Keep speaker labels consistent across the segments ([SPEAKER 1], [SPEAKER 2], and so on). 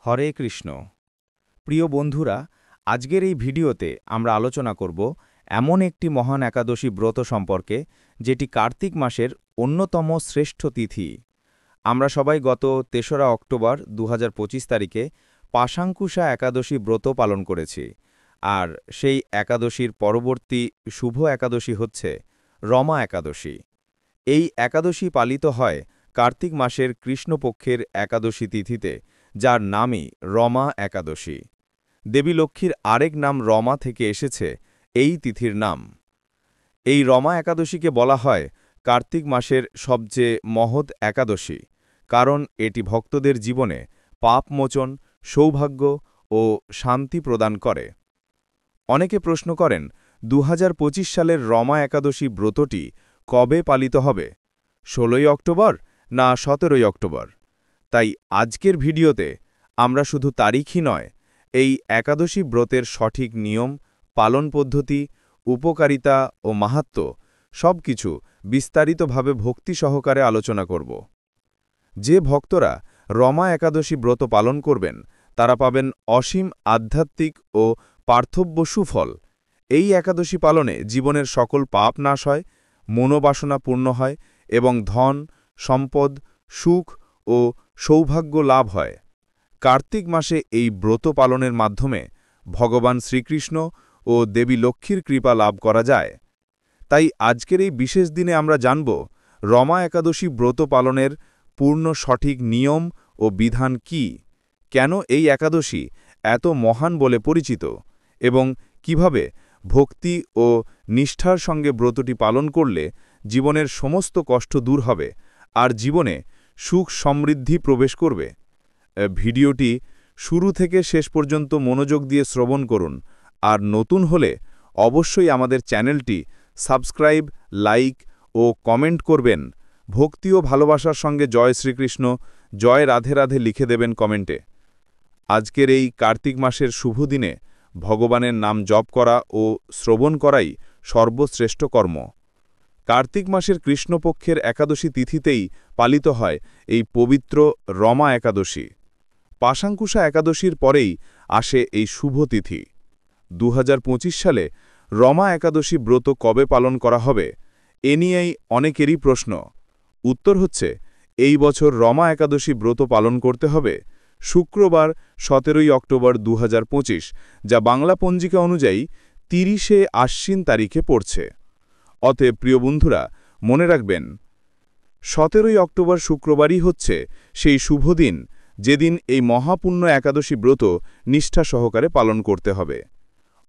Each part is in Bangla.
[SPEAKER 1] হরে কৃষ্ণ। প্রিয় বন্ধুরা, আজকের এই ভিডিওতে আমরা আলোচনা করব এমন একটি মহান একাদশী ব্রত সম্পর্কে, যেটি কার্তিক মাসের অন্যতম শ্রেষ্ঠ তিথি। আমরা সবাই গত ৩রা অক্টোবর ২০২৫ তারিখে পাশাঙ্কুশা একাদশী ব্রত পালন করেছি। আর সেই একাদশীর পরবর্তী শুভ একাদশী হচ্ছে রমা একাদশী। এই একাদশী পালিত হয় কার্তিক মাসের কৃষ্ণপক্ষের একাদশী তিথিতে, যার নামই রমা একাদশী। দেবী লক্ষ্মীর আরেক নাম রমা থেকে এসেছে এই তিথির নাম। এই রমা একাদশীকে বলা হয় কার্তিক মাসের সবচেয়ে মহৎ একাদশী, কারণ এটি ভক্তদের জীবনে পাপমোচন, সৌভাগ্য ও শান্তি প্রদান করে। অনেকে প্রশ্ন করেন, ২০২৫ সালের রমা একাদশী ব্রতটি কবে পালিত হবে, ১৬ই অক্টোবর না ১৭ই অক্টোবর? তাই আজকের ভিডিওতে আমরা শুধু তারিখই নয়, এই একাদশী ব্রতের সঠিক নিয়ম, পালন পদ্ধতি, উপকারিতা ও মাহাত্ম্য সবকিছু বিস্তারিতভাবে ভক্তি সহকারে আলোচনা করব। যে ভক্তরা রমা একাদশী ব্রত পালন করবেন, তারা পাবেন অসীম আধ্যাত্মিক ও পার্থব্য সুফল। এই একাদশী পালনে জীবনের সকল পাপ নাশ হয়, মনোবাসনা পূর্ণ হয় এবং ধন, সম্পদ, সুখ ও সৌভাগ্য লাভ হয়। কার্তিক মাসে এই ব্রত পালনের মাধ্যমে ভগবান শ্রীকৃষ্ণ ও দেবী লক্ষ্মীর কৃপা লাভ করা যায়। তাই আজকের এই বিশেষ দিনে আমরা জানব রমা একাদশী ব্রত পালনের পূর্ণ সঠিক নিয়ম ও বিধান কি, কেন এই একাদশী এত মহান বলে পরিচিত, এবং কিভাবে ভক্তি ও নিষ্ঠার সঙ্গে ব্রতটি পালন করলে জীবনের সমস্ত কষ্ট দূর হবে আর জীবনে সুখ সমৃদ্ধি প্রবেশ করবে। ভিডিওটি শুরু থেকে শেষ পর্যন্ত মনোযোগ দিয়ে শ্রবণ করুন, আর নতুন হলে অবশ্যই আমাদের চ্যানেলটি সাবস্ক্রাইব, লাইক ও কমেন্ট করবেন। ভক্তি ও ভালোবাসার সঙ্গে জয় শ্রীকৃষ্ণ, জয় রাধে রাধে লিখে দেবেন কমেন্টে। আজকের এই কার্তিক মাসের শুভ দিনে ভগবানের নাম জপ করা ও শ্রবণ করাই সর্বশ্রেষ্ঠ কর্ম। কার্তিক মাসের কৃষ্ণপক্ষের একাদশী তিথিতেই পালিত হয় এই পবিত্র রমা একাদশী। পাশাঙ্কুশা একাদশীর পরেই আসে এই শুভ তিথি। ২০২৫ সালে রমা একাদশী ব্রত কবে পালন করা হবে, এ নিয়েই অনেকেরই প্রশ্ন। উত্তর হচ্ছে, এই বছর রমা একাদশী ব্রত পালন করতে হবে শুক্রবার ১৭ই অক্টোবর ২০২৫, যা বাংলা পঞ্জিকা অনুযায়ী ৩০শে আশ্বিন তারিখে পড়ছে। অতএব প্রিয় বন্ধুরা, মনে রাখবেন ১৭ই অক্টোবর শুক্রবারই হচ্ছে সেই শুভ দিন, যেদিন এই মহাপুণ্য একাদশী ব্রত নিষ্ঠা সহকারে পালন করতে হবে।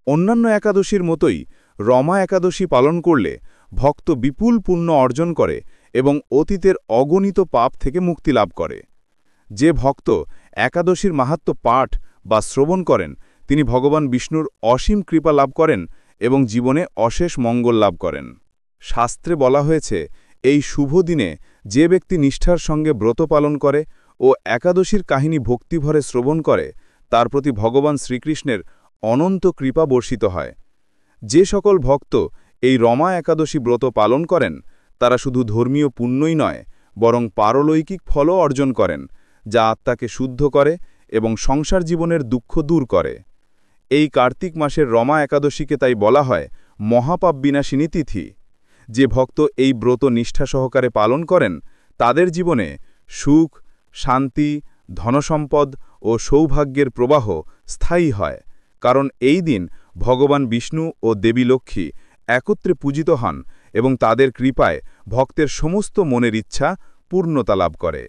[SPEAKER 1] অন্যান্য একাদশীর মতোই রমা একাদশী পালন করলে ভক্ত বিপুল পুণ্য অর্জন করে এবং অতীতের অগণিত পাপ থেকে মুক্তি লাভ করে। যে ভক্ত একাদশীর মাহাত্ম্য পাঠ বা শ্রবণ করেন, তিনি ভগবান বিষ্ণুর অসীম কৃপা লাভ করেন এবং জীবনে অশেষ মঙ্গল লাভ করেন। শাস্ত্রে বলা হয়েছে, এই শুভ দিনে যে ব্যক্তি নিষ্ঠার সঙ্গে ব্রত পালন করে ও একাদশীর কাহিনী ভক্তিভরে শ্রবণ করে, তার প্রতি ভগবান শ্রীকৃষ্ণের অনন্ত কৃপা বর্ষিত হয়। যে সকল ভক্ত এই রমা একাদশী ব্রত পালন করেন, তারা শুধু ধর্মীয় পুণ্যই নয়, বরং পারলৌকিক ফলও অর্জন করেন, যা আত্মাকে শুদ্ধ করে এবং সংসার জীবনের দুঃখ দূর করে। এই কার্তিক মাসের রমা একাদশীকে তাই বলা হয় মহাপাপ বিনাশিনী তিথি। যে ভক্ত এই ব্রত নিষ্ঠা সহকারে পালন করেন, তাদের জীবনে সুখ, শান্তি, ধনসম্পদ ও সৌভাগ্যের প্রবাহ স্থায়ী হয়, কারণ এই দিন ভগবান বিষ্ণু ও দেবী লক্ষ্মী একত্রে পূজিত হন এবং তাদের কৃপায় ভক্তের সমস্ত মনের ইচ্ছা পূর্ণতা লাভ করে।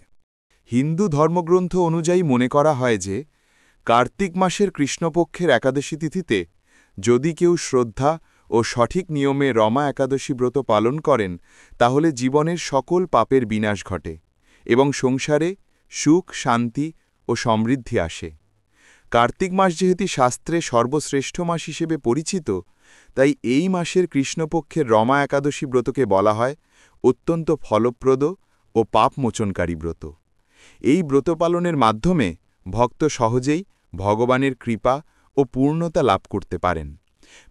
[SPEAKER 2] হিন্দু ধর্মগ্রন্থ অনুযায়ী মনে করা হয় যে, কার্তিক মাসের কৃষ্ণপক্ষের একাদশী তিথিতে যদি কেউ শ্রদ্ধা ও সঠিক নিয়মে রমা একাদশী ব্রত পালন করেন, তাহলে জীবনের সকল পাপের বিনাশ ঘটে এবং সংসারে সুখ, শান্তি ও সমৃদ্ধি আসে। কার্তিক মাস যেহেতু শাস্ত্রে সর্বশ্রেষ্ঠ মাস হিসেবে পরিচিত, তাই এই মাসের কৃষ্ণপক্ষের রমা একাদশী ব্রতকে বলা হয় অত্যন্ত ফলপ্রদ ও পাপমোচনকারী ব্রত। এই ব্রত পালনের মাধ্যমে ভক্ত সহজেই ভগবানের কৃপা ও পূর্ণতা লাভ করতে পারেন।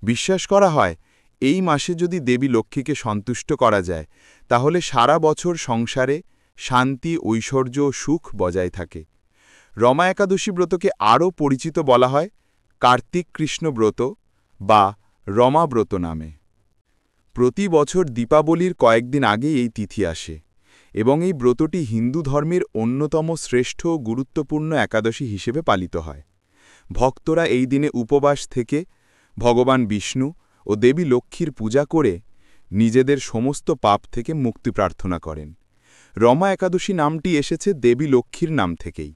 [SPEAKER 2] বিশ্বাস করা হয়, এই মাসে যদি দেবী লক্ষ্মীকে সন্তুষ্ট করা যায়, তাহলে সারা বছর সংসারে শান্তি, ঐশ্বর্য ও সুখ বজায় থাকে। রমা একাদশী ব্রতকে আরও পরিচিত বলা হয় কার্তিক কৃষ্ণ ব্রত বা রমা ব্রত নামে। প্রতি বছর দীপাবলির কয়েকদিন আগে এই তিথি আসে এবং এই ব্রতটি হিন্দু ধর্মের অন্যতম শ্রেষ্ঠ ও গুরুত্বপূর্ণ একাদশী হিসেবে পালিত হয়। ভক্তরা এই দিনে উপবাস থেকে ভগবান বিষ্ণু ও দেবী লক্ষ্মীর পূজা করে নিজেদের সমস্ত পাপ থেকে মুক্তি প্রার্থনা করেন। রমা একাদশী নামটি এসেছে দেবী লক্ষ্মীর নাম থেকেই,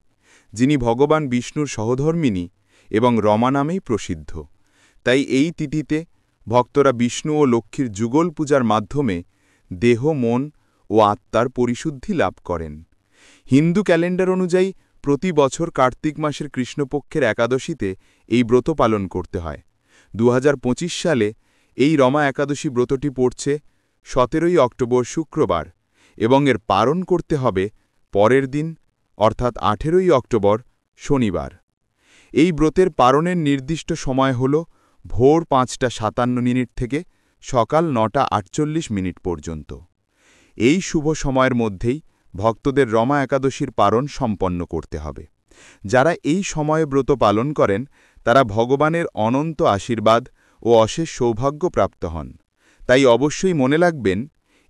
[SPEAKER 2] যিনি ভগবান বিষ্ণুর সহধর্মিণী এবং রমা নামেই প্রসিদ্ধ। তাই এই তিথিতে ভক্তরা বিষ্ণু ও লক্ষ্মীর যুগল পূজার মাধ্যমে দেহ, মন ও আত্মার পরিশুদ্ধি লাভ করেন। হিন্দু ক্যালেন্ডার অনুযায়ী প্রতি বছর কার্তিক মাসের কৃষ্ণপক্ষের একাদশীতে এই ব্রত পালন করতে হয়। 2025 সালে এই রমা একাদশী ব্রতটি পড়ছে 17 অক্টোবর শুক্রবার এবং এর পালন করতে হবে পরের দিন অর্থাৎ 18 অক্টোবর শনিবার। এই ব্রতের পালনের নির্দিষ্ট সময় হল ভোর 5:57 থেকে সকাল 9:48 পর্যন্ত। এই শুভ সময়ের মধ্যেই ভক্তদের রমা একাদশীর পালন সম্পন্ন করতে হবে। যারা এই সময়ে ব্রত পালন করেন তারা ভগবানের অনন্ত আশীর্বাদ ও অশেষ সৌভাগ্য প্রাপ্ত হন। তাই অবশ্যই মনে রাখবেন,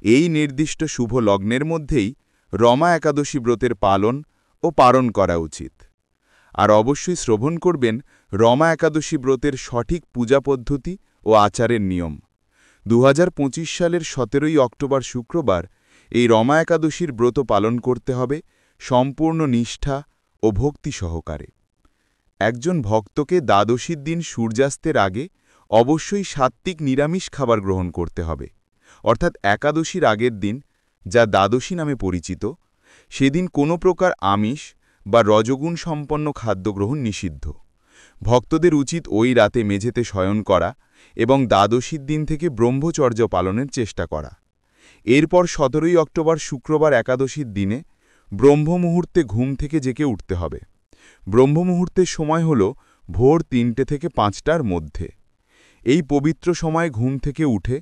[SPEAKER 2] এই নির্দিষ্ট শুভ লগ্নের মধ্যেই রমা একাদশী ব্রতের পালন ও পালন করা উচিত। আর অবশ্যই শ্রবণ করবেন রমা একাদশী ব্রতের সঠিক পূজা পদ্ধতি ও আচারের নিয়ম। 2025 সালের 17 অক্টোবর শুক্রবার এই রমা একাদশীর ব্রত পালন করতে হবে সম্পূর্ণ নিষ্ঠা ও ভক্তি সহকারে। একজন ভক্তকে দ্বাদশীর দিন সূর্যাস্তের আগে অবশ্যই সাত্ত্বিক নিরামিষ খাবার গ্রহণ করতে হবে, অর্থাৎ একাদশীর আগের দিন, যা দ্বাদশী নামে পরিচিত, সেদিন কোনো প্রকার আমিষ বা রজগুণ সম্পন্ন খাদ্য গ্রহণ নিষিদ্ধ। ভক্তদের উচিত ওই রাতে মেঝেতে শয়ন করা এবং দ্বাদশীর দিন থেকে ব্রহ্মচর্য পালনের চেষ্টা করা। এরপর 17 অক্টোবর শুক্রবার একাদশীর দিনে ব্রহ্মমুহূর্তে ঘুম থেকে জেগে উঠতে হবে। ব্রহ্মমুহূর্তের সময় হল ভোর 3টে থেকে 5টার মধ্যে। এই পবিত্র সময়ে ঘুম থেকে উঠে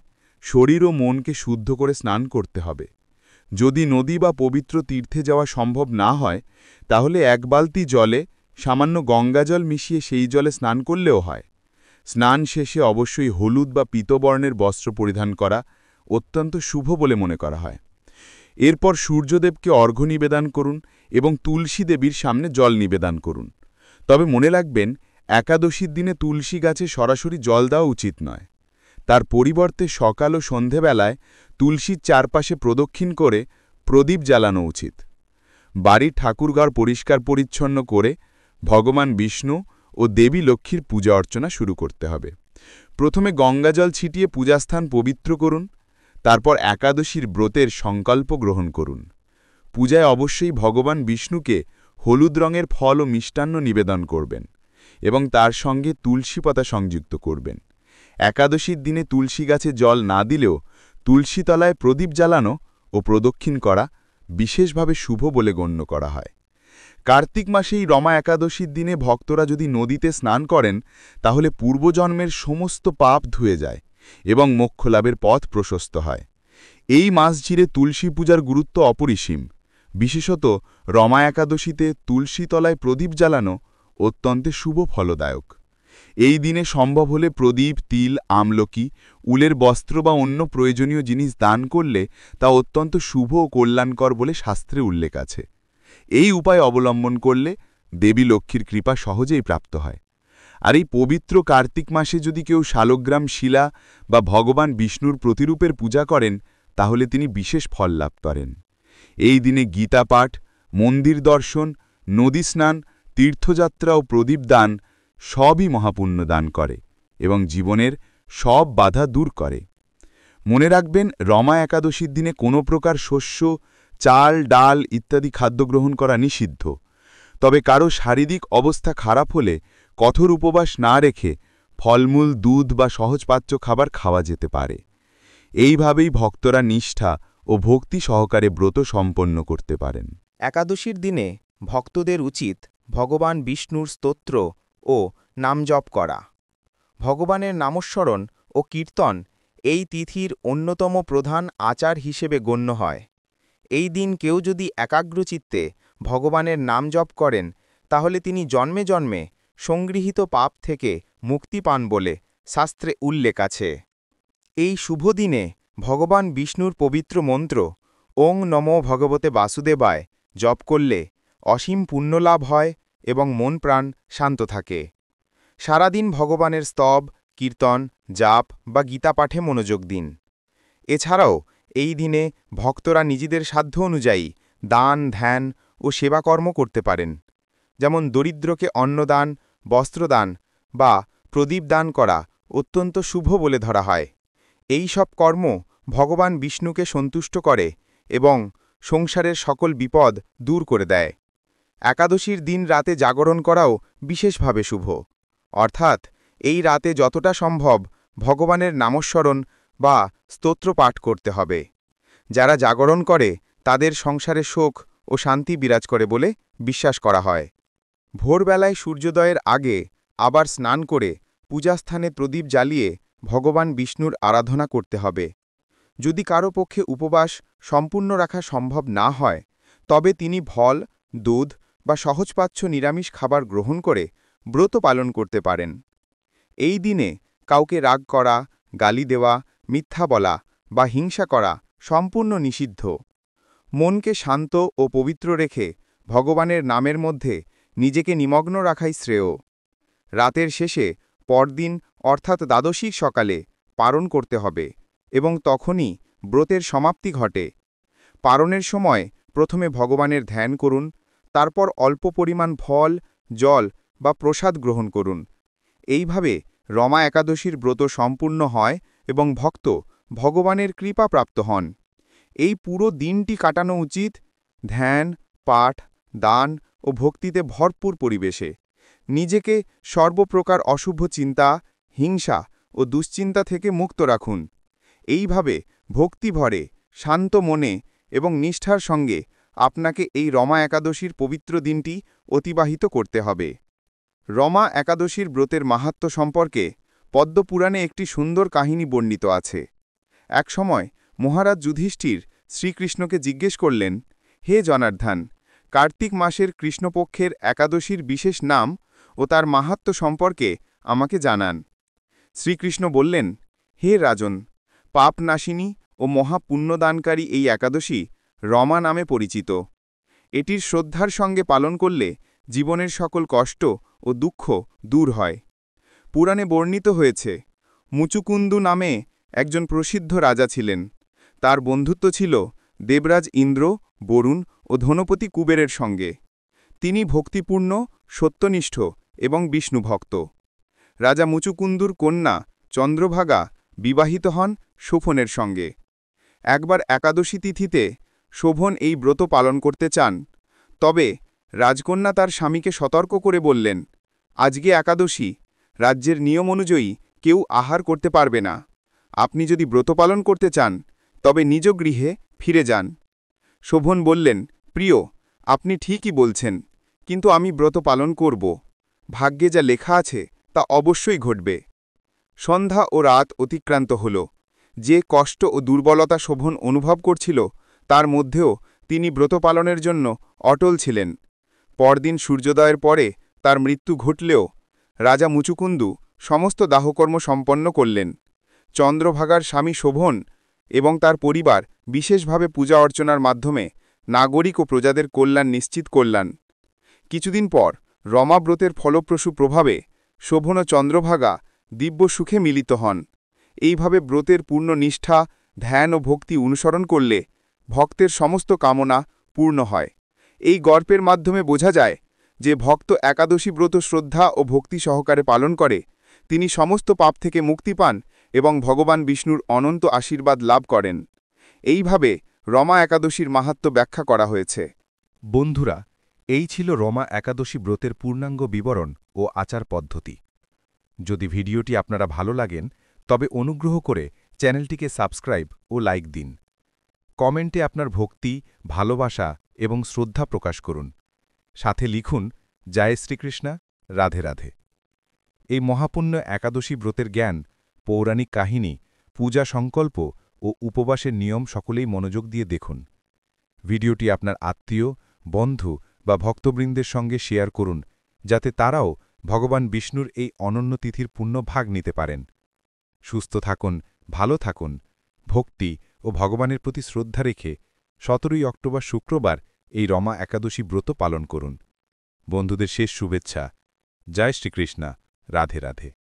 [SPEAKER 2] শরীর ও মনকে শুদ্ধ করে স্নান করতে হবে। যদি নদী বা পবিত্র তীর্থে যাওয়া সম্ভব না হয়, তাহলে 1 বালতি জলে সামান্য গঙ্গাজল মিশিয়ে সেই জলে স্নান করলেও হয়। স্নান শেষে অবশ্যই হলুদ বা পীতবর্ণের বস্ত্র পরিধান করা অত্যন্ত শুভ বলে মনে করা হয়। এরপর সূর্যদেবকে অর্ঘ্য নিবেদন করুন এবং তুলসী দেবীর সামনে জল নিবেদন করুন। তবে মনে রাখবেন, একাদশীর দিনে তুলসী গাছে সরাসরি জল দেওয়া উচিত নয়। তার পরিবর্তে সকাল ও সন্ধেবেলায় তুলসীর চারপাশে প্রদক্ষিণ করে প্রদীপ জ্বালানো উচিত। বাড়ির ঠাকুরঘর পরিষ্কার পরিচ্ছন্ন করে ভগবান বিষ্ণু ও দেবী লক্ষ্মীর পূজা অর্চনা শুরু করতে হবে। প্রথমে গঙ্গাজল ছিটিয়ে পূজাস্থান পবিত্র করুন, তারপর একাদশীর ব্রতের সংকল্প গ্রহণ করুন। পূজায় অবশ্যই ভগবান বিষ্ণুকে হলুদ রঙের ফল ও মিষ্টান্ন নিবেদন করবেন এবং তার সঙ্গে তুলসী পাতা সংযুক্ত করবেন। একাদশীর দিনে তুলসী গাছে জল না দিলেও তুলসী তলায় প্রদীপ জ্বালানো ও প্রদক্ষিণ করা বিশেষভাবে শুভ বলে গণ্য করা হয়। কার্তিক মাসেই রমা একাদশীর দিনে ভক্তরা যদি নদীতে স্নান করেন, তাহলে পূর্বজন্মের সমস্ত পাপ ধুয়ে যায় এবং মোক্ষলাভের পথ প্রশস্ত হয়। এই মাস জুড়ে তুলসী পূজার গুরুত্ব অপরিসীম। বিশেষত রমা একাদশীতে তুলসী তলায় প্রদীপ জ্বালানো অত্যন্ত শুভ ফলদায়ক। এই দিনে সম্ভব হলে প্রদীপ, তিল, আমলকি, উলের বস্ত্র বা অন্য প্রয়োজনীয় জিনিস দান করলে তা অত্যন্ত শুভ ও কল্যাণকর বলে শাস্ত্রে উল্লেখ আছে। এই উপায় অবলম্বন করলে দেবী লক্ষ্মীর কৃপা সহজেই প্রাপ্ত হয়। আর এই পবিত্র কার্তিক মাসে যদি কেউ শালগ্রাম শিলা বা ভগবান বিষ্ণুর প্রতিরূপের পূজা করেন, তাহলে তিনি বিশেষ ফল লাভ করেন। এই দিনে গীতা পাঠ, মন্দির দর্শন, নদী স্নান, তীর্থযাত্রা ও প্রদীপ দান সবই মহাপুণ্য দান করে এবং জীবনের সব বাধা দূর করে। মনে রাখবেন, রমা একাদশীর দিনে কোনো প্রকার শস্য, চাল, ডাল ইত্যাদি খাদ্য গ্রহণ করা নিষিদ্ধ। তবে কারো শারীরিক অবস্থা খারাপ হলে কঠোর উপবাস না রেখে ফলমূল, দুধ বা সহজপাচ্য খাবার খাওয়া যেতে পারে। এইভাবেই ভক্তরা নিষ্ঠা ও ভক্তি সহকারে ব্রত সম্পন্ন করতে পারেন।
[SPEAKER 1] একাদশীর দিনে ভক্তদের উচিত ভগবান বিষ্ণুর স্তোত্র ও নাম জপ করা। ভগবানের নামস্মরণ ও কীর্তন এই তিথির অন্যতম প্রধান আচার হিসেবে গণ্য হয়। এই দিন কেউ যদি একাগ্রচিত্তে ভগবানের নাম জপ করেন, তাহলে তিনি জন্মে জন্মে সংগৃহীত পাপ থেকে মুক্তি পান বলে শাস্ত্রে উল্লেখ আছে। এই শুভ দিনে ভগবান বিষ্ণুর পবিত্র মন্ত্র ওং নমো ভগবতে বাসুদেবায় জপ করলে অসীম পুণ্যলাভ হয় এবং মন প্রাণ শান্ত থাকে। সারাদিন ভগবানের স্তব, কীর্তন, জাপ বা গীতা পাঠে মনোযোগ দিন। এছাড়াও এই দিনে ভক্তরা নিজেদের সাধ্য অনুযায়ী দান, ধ্যান ও সেবাকর্ম করতে পারেন। যেমন দরিদ্রকে অন্নদান, বস্ত্রদান বা প্রদীপ দান করা অত্যন্ত শুভ বলে ধরা হয়। এই সব কর্ম ভগবান বিষ্ণুকে সন্তুষ্ট করে এবং সংসারের সকল বিপদ দূর করে দেয়। একাদশীর দিন রাতে জাগরণ করাও বিশেষভাবে শুভ, অর্থাৎ এই রাতে যতটা সম্ভব ভগবানের নামস্মরণ বা স্তোত্র পাঠ করতে হবে। যারা জাগরণ করে তাদের সংসারে সুখ ও শান্তি বিরাজ করে বলে বিশ্বাস করা হয়। ভোরবেলায় সূর্যোদয়ের আগে আবার স্নান করে পূজাস্থানে প্রদীপ জ্বালিয়ে ভগবান বিষ্ণুর আরাধনা করতে হবে। যদি কারো পক্ষে উপবাস সম্পূর্ণ রাখা সম্ভব না হয়, তবে তিনি ফল, দুধ বা সহজপাচ্য নিরামিষ খাবার গ্রহণ করে ব্রত পালন করতে পারেন। এই দিনে কাউকে রাগ করা, গালি দেওয়া, মিথ্যা বলা বা হিংসা করা সম্পূর্ণ নিষিদ্ধ। মনকে শান্ত ও পবিত্র রেখে ভগবানের নামের মধ্যে নিজেকে নিমগ্ন রাখাই শ্রেয়। রাতের শেষে পরদিন অর্থাৎ দ্বাদশীর সকালে পারণ করতে হবে এবং তখনই ব্রতের সমাপ্তি ঘটে। পারণের সময় প্রথমে ভগবানের ধ্যান করুন, তারপর অল্প পরিমাণ ফল, জল বা প্রসাদ গ্রহণ করুন। এইভাবে রমা একাদশীর ব্রত সম্পূর্ণ হয় এবং ভক্ত ভগবানের কৃপা প্রাপ্ত হন। এই পুরো দিনটি কাটানো উচিত ধ্যান, পাঠ, দান ও ভক্তিতে ভরপুর পরিবেশে। নিজেকে সর্বপ্রকার অশুভ চিন্তা, হিংসা ও দুশ্চিন্তা থেকে মুক্ত রাখুন। এইভাবে ভক্তিভরে, শান্ত মনে এবং নিষ্ঠার সঙ্গে আপনাকে এই রমা একাদশীর পবিত্র দিনটি অতিবাহিত করতে হবে। রমা একাদশীর ব্রতের মাহাত্ম্য সম্পর্কে পদ্মপুরাণে একটি সুন্দর কাহিনী বর্ণিত আছে। একসময় মহারাজ যুধিষ্ঠির শ্রীকৃষ্ণকে জিজ্ঞেস করলেন, হে জনার্দন, কার্তিক মাসের কৃষ্ণপক্ষের একাদশীর বিশেষ নাম ও তার মাহাত্ম্য সম্পর্কে আমাকে জানান। শ্রীকৃষ্ণ বললেন, হে রাজন, পাপনাশিনী ও মহাপুণ্যদানকারী এই একাদশী রমা নামে পরিচিত। এটির শ্রদ্ধার সঙ্গে পালন করলে জীবনের সকল কষ্ট ও দুঃখ দূর হয়। পুরাণে বর্ণিত হয়েছে, মুচুকুন্দু নামে একজন প্রসিদ্ধ রাজা ছিলেন। তার বন্ধুত্ব ছিল দেবরাজ ইন্দ্র, বরুণ ও ধনপতি কুবেরের সঙ্গে। তিনি ভক্তিপূর্ণ, সত্যনিষ্ঠ এবং বিষ্ণুভক্ত। রাজা মুচুকুন্দুর কন্যা চন্দ্রভাগা বিবাহিত হন শোভনের সঙ্গে। একবার একাদশী তিথিতে শোভন এই ব্রত পালন করতে চান, তবে রাজকন্যা তার স্বামীকে সতর্ক করে বললেন, আজকে একাদশী, রাজ্যের নিয়ম অনুযায়ী কেউ আহার করতে পারবে না। আপনি যদি ব্রত পালন করতে চান তবে নিজ গৃহে ফিরে যান। শোভন বললেন, প্রিয়, আপনি ঠিকই বলছেন, কিন্তু আমি ব্রত পালন করব। ভাগ্যে যা লেখা আছে তা অবশ্যই ঘটবে। সন্ধ্যা ও রাত অতিক্রান্ত হল। যে কষ্ট ও দুর্বলতা শোভন অনুভব করছিল, তার মধ্যেও তিনি ব্রত পালনের জন্য অটল ছিলেন। পরদিন সূর্যোদয়ের পরে তার মৃত্যু ঘটলেও রাজা মুচুকুন্দু সমস্ত দাহকর্ম সম্পন্ন করলেন। চন্দ্রভাগার স্বামী শোভন এবং তার পরিবার বিশেষভাবে পূজা অর্চনার মাধ্যমে নাগরিক ও প্রজাদের কল্যাণ নিশ্চিত করলেন। কিছুদিন পর রমাব্রতের ফলপ্রসূ প্রভাবে শোভন ও চন্দ্রভাগা দিব্য সুখে মিলিত হন। এইভাবে ব্রতের পূর্ণ নিষ্ঠা, ধ্যান ও ভক্তি অনুসরণ করলে ভক্তের সমস্ত কামনা পূর্ণ হয়। এই গল্পের মাধ্যমে বোঝা যায় যে ভক্ত একাদশী ব্রত শ্রদ্ধা ও ভক্তি সহকারে পালন করে তিনি সমস্ত পাপ থেকে মুক্তি পান এবং ভগবান বিষ্ণুর অনন্ত আশীর্বাদ লাভ করেন। এইভাবে রমা একাদশীর মাহাত্ম্য ব্যাখ্যা করা হয়েছে।
[SPEAKER 3] বন্ধুরা, এই ছিল রমা একাদশী ব্রতের পূর্ণাঙ্গ বিবরণ ও আচার পদ্ধতি। যদি ভিডিওটি আপনারা ভালো লাগেন তবে অনুগ্রহ করে চ্যানেলটিকে সাবস্ক্রাইব ও লাইক দিন। কমেন্টে আপনার ভক্তি, ভালোবাসা এবং শ্রদ্ধা প্রকাশ করুন। সাথে লিখুন, জয় শ্রীকৃষ্ণ, রাধে রাধে। এই মহাপুণ্য একাদশী ব্রতের জ্ঞান, পৌরাণিক কাহিনী, পূজা সংকল্প ও উপবাসের নিয়ম সকলেই মনোযোগ দিয়ে দেখুন। ভিডিওটি আপনার আত্মীয়, বন্ধু বা ভক্তবৃন্দের সঙ্গে শেয়ার করুন, যাতে তারাও ভগবান বিষ্ণুর এই অনন্য তিথির পুণ্য ভাগ নিতে পারেন। সুস্থ থাকুন, ভালো থাকুন, ভক্তি ও ভগবানের প্রতি শ্রদ্ধা রেখে ১৭ই অক্টোবর শুক্রবার এই রমা একাদশী ব্রত পালন করুন। বন্ধুদের শেষ শুভেচ্ছা। জয় শ্রীকৃষ্ণ। রাধে রাধে।